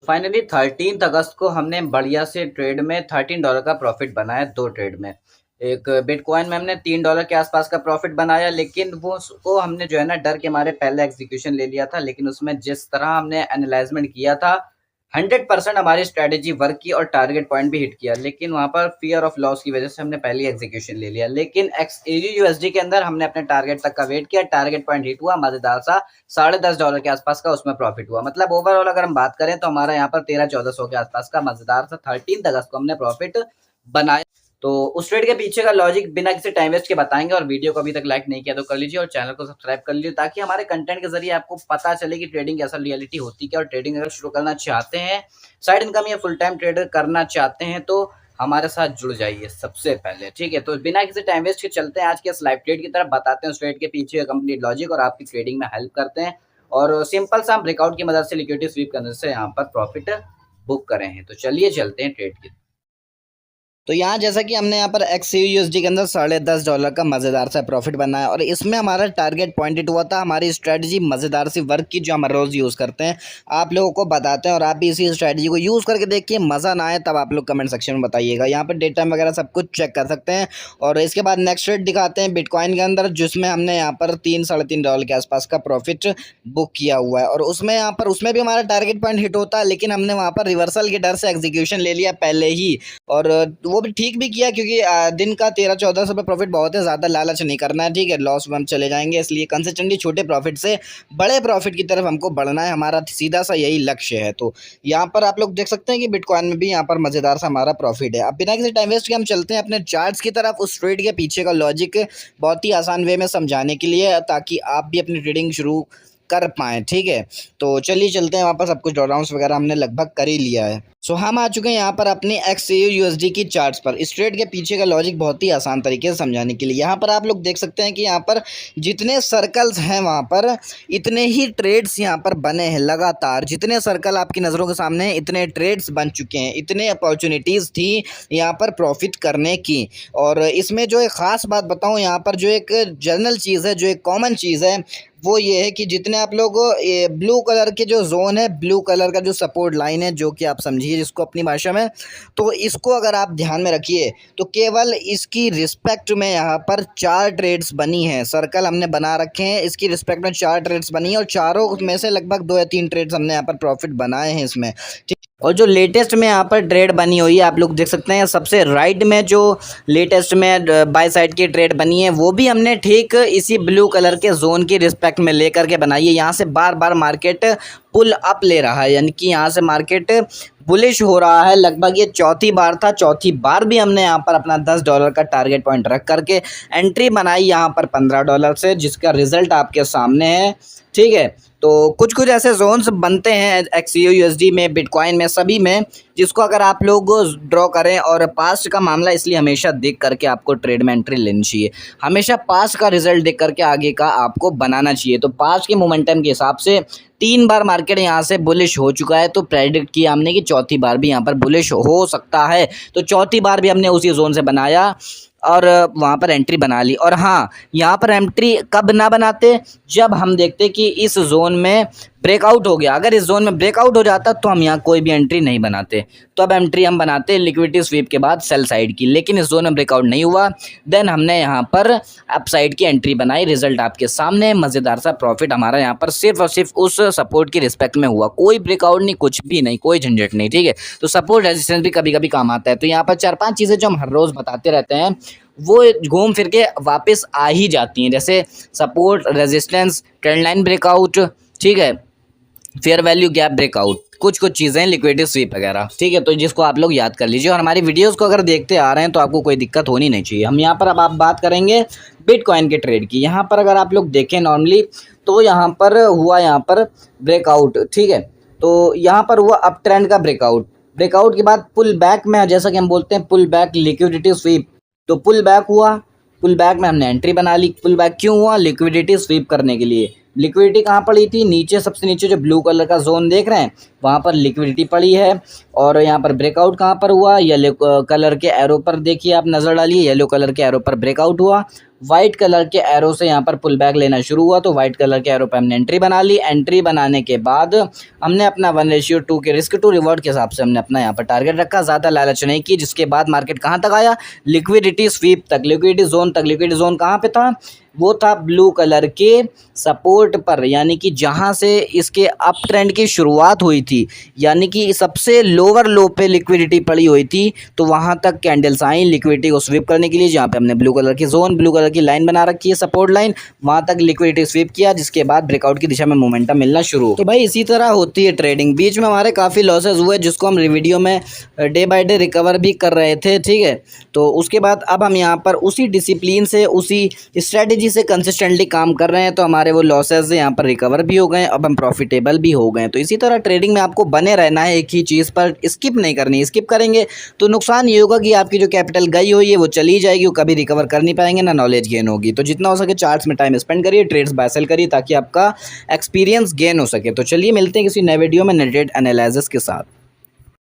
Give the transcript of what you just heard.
Finally 13 अगस्त को हमने बढ़िया से ट्रेड में $13 का प्रॉफिट बनाया, 2 ट्रेड में। एक बिटकॉइन में हमने $3 के आसपास का प्रॉफिट बनाया, लेकिन वो उसको हमने जो है ना डर के मारे पहले एग्जीक्यूशन ले लिया था। लेकिन उसमें जिस तरह हमने एनालाइजमेंट किया था 100% हमारी स्ट्रैटेजी वर्क की और टारगेट पॉइंट भी हिट किया, लेकिन वहां पर फियर ऑफ लॉस की वजह से हमने पहले एग्जीक्यूशन ले लिया। लेकिन XAUUSD के अंदर हमने अपने टारगेट तक का वेट किया, टारगेट पॉइंट हिट हुआ, मजेदार सा $10.5 के आसपास का उसमें प्रॉफिट हुआ। मतलब ओवरऑल अगर हम बात करें तो हमारा यहाँ पर 1300-1400 के आसपास का मजेदार सा 13 अगस्त को हमने प्रॉफिट बनाया। तो उस ट्रेड के पीछे का लॉजिक बिना किसी टाइम वेस्ट के बताएंगे, और वीडियो को अभी तक लाइक नहीं किया तो कर लीजिए और चैनल को सब्सक्राइब कर लीजिए, ताकि हमारे कंटेंट के जरिए आपको पता चले कि ट्रेडिंग की असल रियलिटी होती क्या। और ट्रेडिंग अगर शुरू करना चाहते हैं, साइड इनकम या फुल टाइम ट्रेडर करना चाहते हैं, तो हमारे साथ जुड़ जाइए सबसे पहले, ठीक है। तो बिना किसी टाइम वेस्ट के चलते हैं आज के इस लाइव ट्रेड की तरफ, बताते हैं उस ट्रेड के पीछे का कंप्लीट लॉजिक और आपकी ट्रेडिंग में हेल्प करते हैं। और सिंपल सा ब्रेकआउट की मदद से लिक्विडिटी स्वीप करने से यहाँ पर प्रॉफिट बुक करें हैं। तो चलिए चलते हैं ट्रेड की। तो यहाँ जैसा कि हमने यहाँ पर XAUUSD के अंदर $10.5 का मज़ेदार सा प्रॉफिट बनाया, और इसमें हमारा टारगेट पॉइंटेड हुआ था। हमारी स्ट्रेटजी मज़ेदार सी वर्क की, जो हम रोज़ यूज़ करते हैं, आप लोगों को बताते हैं, और आप भी इसी स्ट्रेटजी को यूज़ करके देखिए, मज़ा ना आए तब आप लोग कमेंट सेक्शन में बताइएगा। यहाँ पर डेटा वगैरह सब कुछ चेक कर सकते हैं। और इसके बाद नेक्स्ट ट्रेड दिखाते हैं बिटकॉइन के अंदर, जिसमें हमने यहाँ पर $3-3.5 के आसपास का प्रॉफिट बुक किया हुआ है। और उसमें भी हमारा टारगेट पॉइंट हिट होता है, लेकिन हमने वहाँ पर रिवर्सल के डर से एग्जीक्यूशन ले लिया पहले ही, और वो भी ठीक भी किया, क्योंकि दिन का 1300-1400 पे प्रॉफिट बहुत है, ज़्यादा लालच नहीं करना है, ठीक है। लॉस में हम चले जाएंगे, इसलिए कंसिस्टेंटली छोटे प्रॉफिट से बड़े प्रॉफिट की तरफ हमको बढ़ना है, हमारा सीधा सा यही लक्ष्य है। तो यहाँ पर आप लोग देख सकते हैं कि बिटकॉइन में भी यहाँ पर मज़ेदार सा हमारा प्रॉफिट है। अब बिना किसी टाइम वेस्ट के हम चलते हैं अपने चार्ट्स की तरफ, उस ट्रेड के पीछे का लॉजिक बहुत ही आसान वे में समझाने के लिए, ताकि आप भी अपनी ट्रेडिंग शुरू कर पाएँ, ठीक है। तो चलिए चलते हैं, वहाँ पर सब कुछ ड्रॉडाउन्स वगैरह हमने लगभग कर ही लिया है। सो हम आ चुके हैं यहाँ पर अपनी XAUUSD की चार्ट्स पर। इस ट्रेड के पीछे का लॉजिक बहुत ही आसान तरीके से समझाने के लिए, यहाँ पर आप लोग देख सकते हैं कि यहाँ पर जितने सर्कल्स हैं वहाँ पर इतने ही ट्रेड्स यहाँ पर बने हैं लगातार। जितने सर्कल आपकी नज़रों के सामने हैं, इतने ट्रेड्स बन चुके हैं, इतने अपॉर्चुनिटीज़ थी यहाँ पर प्रॉफिट करने की। और इसमें जो एक ख़ास बात बताऊँ, यहाँ पर जो एक जनरल चीज़ है, जो एक कॉमन चीज़ है, वो ये है कि जितने आप लोग ब्लू कलर के जो जोन है, ब्लू कलर का जो सपोर्ट लाइन है, जो कि आप समझिए जिसको अपनी भाषा में, तो इसको अगर आप ध्यान में रखिए, तो केवल इसकी रिस्पेक्ट में यहाँ पर 4 ट्रेड्स बनी हैं। सर्कल हमने बना रखे हैं, इसकी रिस्पेक्ट में 4 ट्रेड्स बनी है, और चारों में से लगभग 2 या 3 ट्रेड्स हमने यहाँ पर प्रॉफिट बनाए हैं इसमें, ठीक। और जो लेटेस्ट में यहाँ पर ट्रेड बनी हुई है, आप लोग देख सकते हैं सबसे राइट में जो लेटेस्ट में बाय साइड की ट्रेड बनी है, वो भी हमने ठीक इसी ब्लू कलर के जोन की रिस्पेक्ट में लेकर के बनाई है। यहाँ से बार बार मार्केट पुल अप ले रहा है, यानी कि यहाँ से मार्केट बुलिश हो रहा है। लगभग ये चौथी बार था, चौथी बार भी हमने यहाँ पर अपना $10 का टारगेट पॉइंट रख करके एंट्री बनाई यहाँ पर $15 से, जिसका रिजल्ट आपके सामने है, ठीक है। तो कुछ कुछ ऐसे जोन्स बनते हैं XAUUSD में, बिटकॉइन में, सभी में, जिसको अगर आप लोग ड्रॉ करें, और पास्ट का मामला इसलिए हमेशा देख करके आपको ट्रेड में एंट्री लेनी चाहिए। हमेशा पास्ट का रिजल्ट देख करके आगे का आपको बनाना चाहिए। तो पास्ट के मोमेंटम के हिसाब से 3 बार मार्केट यहाँ से बुलिश हो चुका है, तो प्रेडिक्ट किया हमने कि चौथी बार भी यहाँ पर बुलिश हो सकता है। तो चौथी बार भी हमने उसी जोन से बनाया और वहाँ पर एंट्री बना ली। और हाँ, यहाँ पर एंट्री कब ना बनाते, जब हम देखते कि इस जोन में ब्रेकआउट हो गया। अगर इस जोन में ब्रेकआउट हो जाता तो हम यहाँ कोई भी एंट्री नहीं बनाते, तो अब एंट्री हम बनाते लिक्विडिटी स्वीप के बाद सेल साइड की। लेकिन इस जोन में ब्रेकआउट नहीं हुआ, देन हमने यहाँ पर अप साइड की एंट्री बनाई। रिजल्ट आपके सामने, मज़ेदार सा प्रॉफिट हमारा यहाँ पर सिर्फ और सिर्फ उस सपोर्ट की रिस्पेक्ट में हुआ। कोई ब्रेकआउट नहीं, कुछ भी नहीं, कोई झंझट नहीं, ठीक है। तो सपोर्ट रेजिस्टेंस भी कभी कभी काम आता है। तो यहाँ पर 4-5 चीज़ें जो हम हर रोज़ बताते रहते हैं, वो घूम फिर के वापस आ ही जाती हैं, जैसे support, resistance, trend line breakout, ठीक है, फेयर वैल्यू गैप ब्रेकआउट, कुछ कुछ चीज़ें, लिक्विडिटी स्वीप वगैरह, ठीक है। तो जिसको आप लोग याद कर लीजिए, और हमारी वीडियोस को अगर देखते आ रहे हैं तो आपको कोई दिक्कत होनी नहीं चाहिए। हम यहाँ पर अब आप बात करेंगे बिटकॉइन के ट्रेड की। यहाँ पर अगर आप लोग देखें नॉर्मली, तो यहाँ पर हुआ यहाँ पर ब्रेकआउट, ठीक है। तो यहाँ पर हुआ अप ट्रेंड का ब्रेकआउट, ब्रेकआउट के बाद पुल बैक में, जैसा कि हम बोलते हैं पुल बैक लिक्विडिटी स्वीप, तो पुल बैक हुआ, पुल बैक में हमने एंट्री बना ली। पुल बैक क्यों हुआ? लिक्विडिटी स्वीप करने के लिए। लिक्विडिटी कहाँ पड़ी थी, नीचे सबसे नीचे जो ब्लू कलर का जोन देख रहे हैं वहाँ पर लिक्विडिटी पड़ी है। और यहाँ पर ब्रेकआउट कहाँ पर हुआ, येलो कलर के एरो पर देखिए आप नज़र डालिए, येलो कलर के एरो पर ब्रेकआउट हुआ, वाइट कलर के एरो से यहाँ पर पुल बैक लेना शुरू हुआ, तो वाइट कलर के एरो पर हमने एंट्री बना ली। एंट्री बनाने के बाद हमने अपना 1:2 के रिस्क टू रिवॉर्ड के हिसाब से हमने अपना यहाँ पर टारगेट रखा, ज़्यादा लालच नहीं की। जिसके बाद मार्केट कहाँ तक आया, लिक्विडिटी स्वीप तक, लिक्विडिटी जोन तक। लिक्विडिटी जोन कहाँ पे था, वो था ब्लू कलर के सपोर्ट पर, यानी कि जहां से इसके अप ट्रेंड की शुरुआत हुई थी, यानी कि सबसे लोअर लो पे लिक्विडिटी पड़ी हुई थी, तो वहां तक कैंडल्स आई लिक्विडिटी को स्वीप करने के लिए। जहां पे हमने ब्लू कलर की जोन, ब्लू कलर की लाइन बना रखी है सपोर्ट लाइन, वहां तक लिक्विडिटी स्वीप किया, जिसके बाद ब्रेकआउट की दिशा में मोमेंटम मिलना शुरू। तो भाई इसी तरह होती है ट्रेडिंग। बीच में हमारे काफ़ी लॉसेज हुए जिसको हम वीडियो में डे बाय डे रिकवर भी कर रहे थे, ठीक है। तो उसके बाद अब हम यहाँ पर उसी डिसिप्लिन से, उसी स्ट्रेटेजी से कंसिस्टेंटली काम कर रहे हैं, तो हमारे वो लॉसेज यहाँ पर रिकवर भी हो गए, अब हम प्रॉफिटेबल भी हो गए। तो इसी तरह ट्रेडिंग में आपको बने रहना है, एक ही चीज़ पर स्किप नहीं करनी। स्किप करेंगे तो नुकसान ये होगा कि आपकी जो कैपिटल गई हुई है वो चली जाएगी, वो कभी रिकवर कर नहीं पाएंगे, ना नॉलेज गेन होगी। तो जितना हो सके चार्ट्स में टाइम स्पेंड करिए, ट्रेड्स बाय सेल करिए, ताकि आपका एक्सपीरियंस गेन हो सके। तो चलिए मिलते हैं किसी नए वीडियो में नए ट्रेड एनालिसिस के साथ।